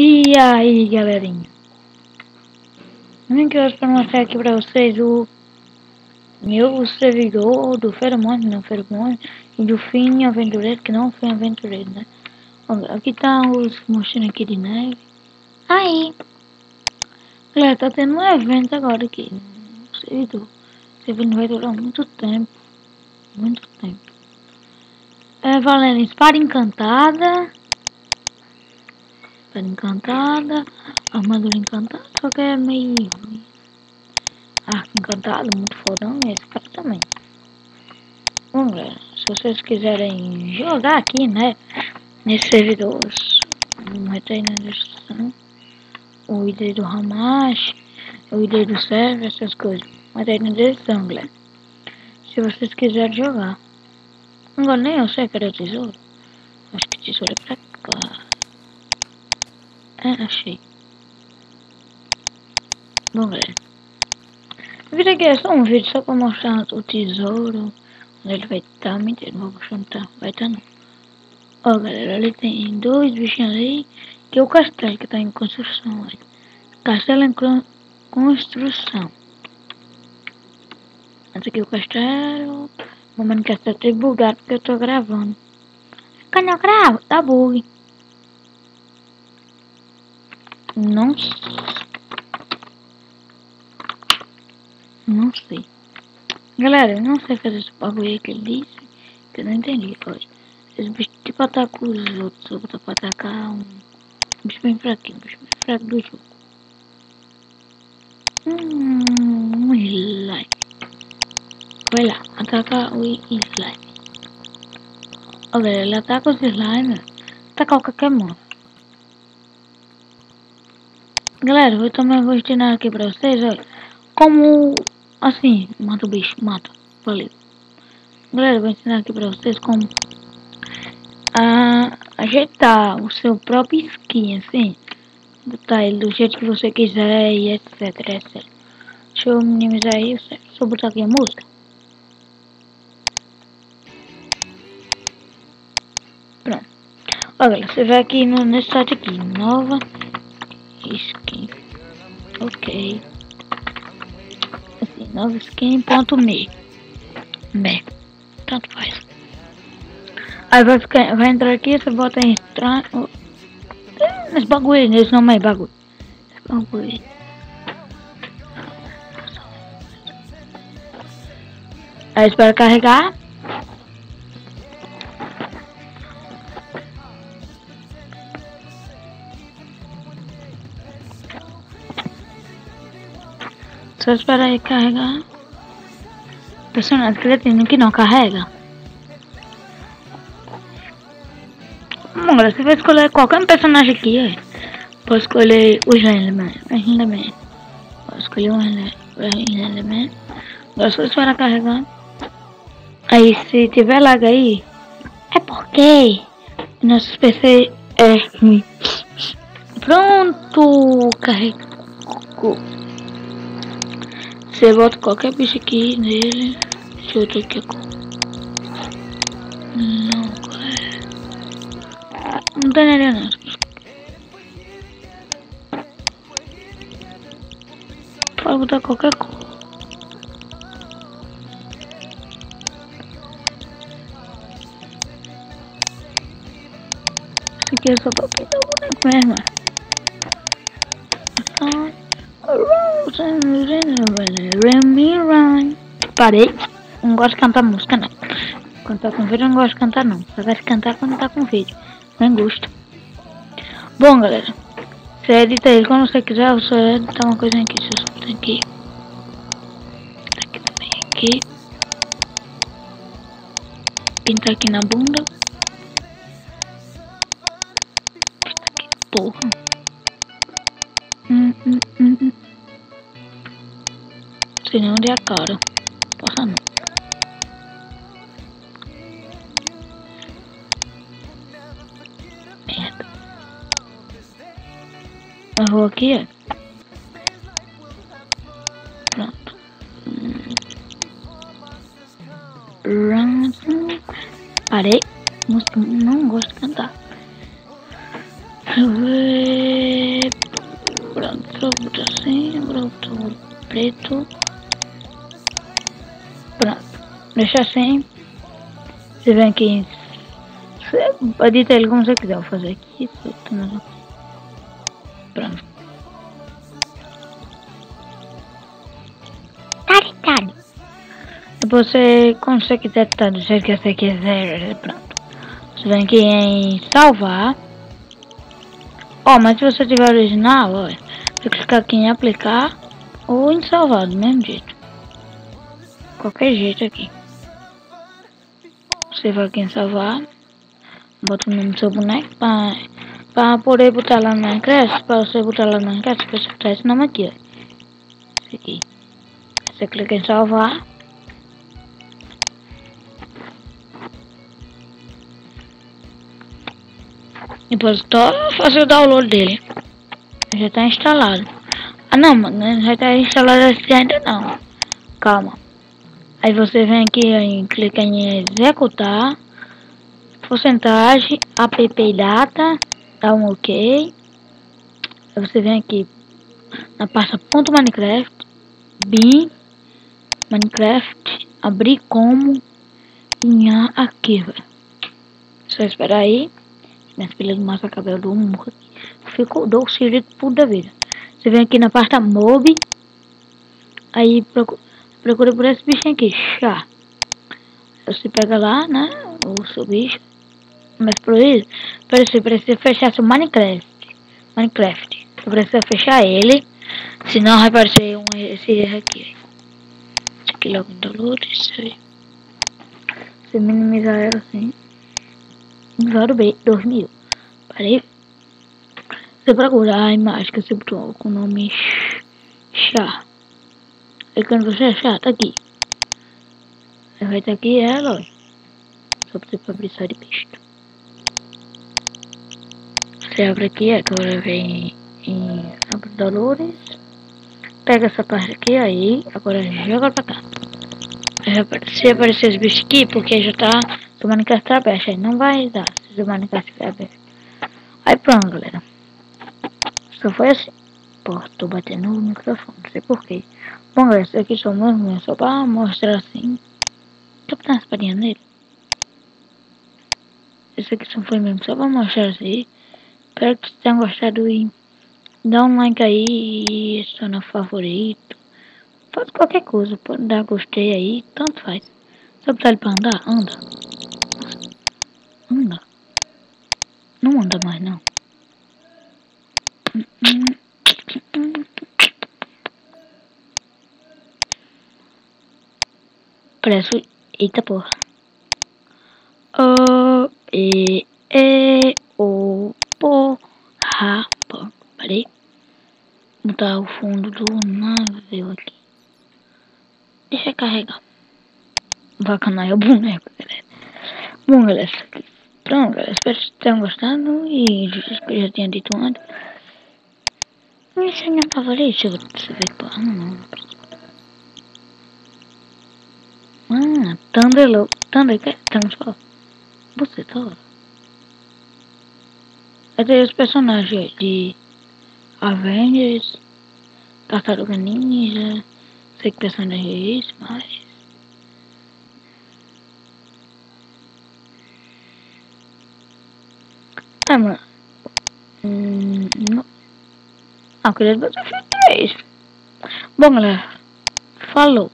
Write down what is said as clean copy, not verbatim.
E aí, galerinha? Vim que hoje para mostrar aqui para vocês o meu servidor do Feromone, não Feromone, e do Fim Aventureiro, que não foi aventureiro, né? Aqui tá os monstros aqui de neve. Aí, galera, tá tendo um evento agora aqui no servidor. Esse evento vai durar muito tempo. Muito tempo. É valendo espada encantada. Espada encantada. Armadura encantada. Só que é meio... arco encantado, muito fodão. E esse cara também. Bom, galera, se vocês quiserem jogar aqui, né? Nesse servidor, vai ter aí na descrição o ID do Hamashi, o ID do server, essas coisas. Vai ter aí na descrição, galera. Se vocês quiserem jogar. Agora nem eu sei que era tesouro. Acho que tesouro é pra cá. É, achei. Bom, galera. O vídeo aqui é só um vídeo só pra mostrar o tesouro. Onde ele vai estar. Mentira, não vou mostrar. Vai estar não. Ó, galera, ali tem dois bichinhos ali. Que é o castelo que tá em construção. Olha. Castelo em construção. Esse aqui é o castelo. O momento que castelo tá bugado porque eu tô gravando. Quando eu gravo, dá bug. Não sei. Galera, eu não sei fazer esse bagulho aí que ele disse. Que eu não entendi. Olha. Esse bicho tipo ataca os outros. Eu vou pra atacar um bicho bem fraquinho. Um bicho bem fraco do jogo. Um slime. Vai lá, ataca o slime. Olha, ele ataca os slime. Ataca qualquer monstro. Galera, eu também vou ensinar aqui pra vocês, olha. Como, assim, mata o bicho, mata. Valeu. Galera, eu vou ensinar aqui pra vocês como ajeitar o seu próprio skin, assim. Botar ele do jeito que você quiser e etc, etc. Deixa eu minimizar aí, só botar aqui a música. Pronto. Olha, galera, você vai aqui nesse site aqui, nova skin. Ok. Assim, nova skin.me. Tanto faz. Aí vai entrar aqui, você bota em entrar. Nesse bagulho, nesse nome aí, bagulho. Esse bagulho. Aí espera carregar. Só espera aí carregar. Personagem cretino que não carrega. Agora você vai escolher qualquer personagem aqui. Pode escolher o Slenderman. Pode escolher o Slenderman. Agora só espera carregar. Aí se tiver lag aí, é porque nossos PC é ruim. Pronto, carregou. Você bota qualquer bicho aqui nele. Deixa eu ver aqui. Não tem nada não. Pode botar qualquer coisa. Esse aqui é só pra pintar o boneco mesmo. Parei. Não gosto de cantar música não. Quando tá com vídeo eu não gosto de cantar não. Só gosto de cantar quando tá com vídeo. Nem gosto. Bom, galera. Você edita ele quando você quiser. Você edita uma coisinha aqui. Deixa eu só botar aqui. Aqui também. Aqui. Pintar aqui na bunda. Pintar aqui. Porra. Sei nem onde é a cara. Porra não. Merda. Eu vou aqui, ó. Pronto. Parei. Música não gosto de cantar. Deixa eu ver. outro, botar assim, agora outro preto. Pronto. Deixa assim. Você vem aqui. Você pode editar ele como você quiser. Vou fazer aqui. Pronto. Tá editado. Depois você, quando você quiser editar do jeito que você quiser, pronto. Você vem aqui em salvar. Ó, mas se você tiver original, ó, você clicar aqui em aplicar ou em salvar, do mesmo jeito. Qualquer jeito aqui. Você vai aqui em salvar. Bota o nome do seu boneco para poder botar lá no Minecraft. Para você botar lá no Minecraft, você botar esse nome aqui, ó. Esse aqui. Você clica em salvar. Depois só fazer o download dele. Já está instalado. Ah não, mano, já está instalado assim ainda não. Calma. Aí você vem aqui e clica em executar. Porcentagem, app data. Dá um ok. Aí você vem aqui na pasta .minecraft. Bin. Minecraft. Abrir como. Aqui, velho. Só esperar aí. Minha filha do massa cabelo do mundo. Ficou doce de puta vida. Você vem aqui na pasta mob. Aí procura por esse bichinho aqui, chá. Você pega lá, né? O seu bicho. Mas por isso, você precisa fechar seu Minecraft. Você precisa fechar ele. Senão vai aparecer esse erro aqui. Isso aqui logo em download. Isso aí. Você minimizar ela assim. Invado B 2000. Parei. Você procurar a imagem que você botou com o nome chá. Aí quando você achar, tá aqui. Aí vai estar aqui ela, ó. Só pra você abrir só de pista. Você abre aqui, agora vem em abre downloads. Pega essa parte aqui, aí, agora joga pra cá. Se aparecer os bichos aqui, porque já tá, se o Minecraft tá aberto, aí não vai dar, se o Minecraft estiver aberto. Aí pronto, galera. Só foi assim. Pô, tô batendo no microfone, não sei porquê. Bom, galera, isso aqui só mesmo, só pra mostrar assim. Tô botando as palhinhas nele. Esse aqui só foi mesmo, só pra mostrar assim. Espero que vocês tenham gostado e dá um like aí e adiciona favorito. Faz qualquer coisa, pode dar gostei aí, tanto faz. Só botar ele pra andar, anda. Anda. Não anda mais não. Parece. Eita porra. Porra. Pô, parei. Botar o fundo do navio aqui. Deixa eu carregar. Bacana é o boneco, galera. Bom, galera, pronto, galera. Espero que vocês tenham gostado. E já tinha dito antes. Esse é meu favorito. Deixa eu ver qual. Não. Thunder, que é? Thunder, você tá? Aí tem os personagens de Avengers, Tartaruga Ninja, sei que personagem é esse, mas... mano... não... eu queria Battlefield 3. Bom, galera, falou.